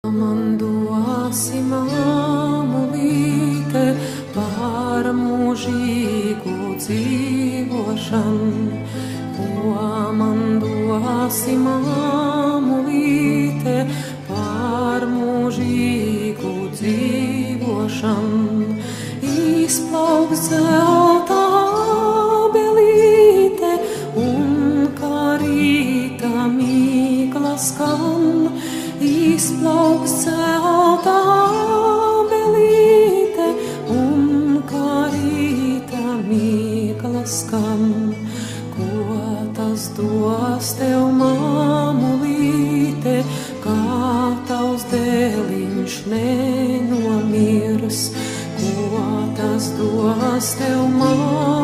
Man dosi mamulīte par mūžīgu dzīvošanu, ko man dosi mamulīte par mūžīgu dzīvošanu. Izplauks zelta abelīte un karīta mīkla skan. Izplauks zelta abelīte un karīta mīkla skan. Ko tas dos tev, mamulīte, kā tavs dēliņš nenomirs? Ko tas dos tev, mamulīte?